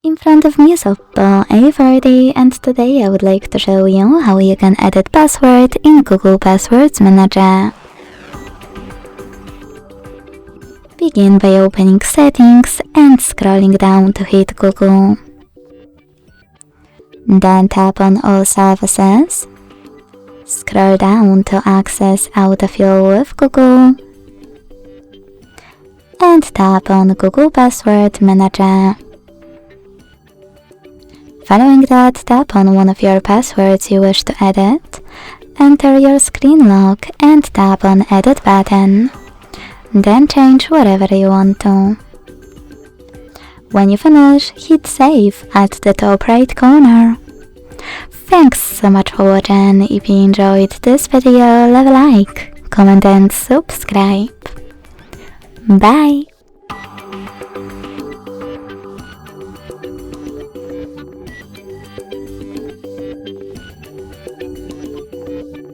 In front of me is Oppo A40 and today I would like to show you how you can edit password in Google Passwords Manager. Begin by opening Settings and scrolling down to hit Google. Then tap on All Services. Scroll down to access Autofill with Google. And tap on Google Password Manager. Following that, tap on one of your passwords you wish to edit, enter your screen lock and tap on Edit button. Then change whatever you want to. When you finish, hit Save at the top right corner. Thanks so much for watching. If you enjoyed this video, leave a like, comment and subscribe. Bye!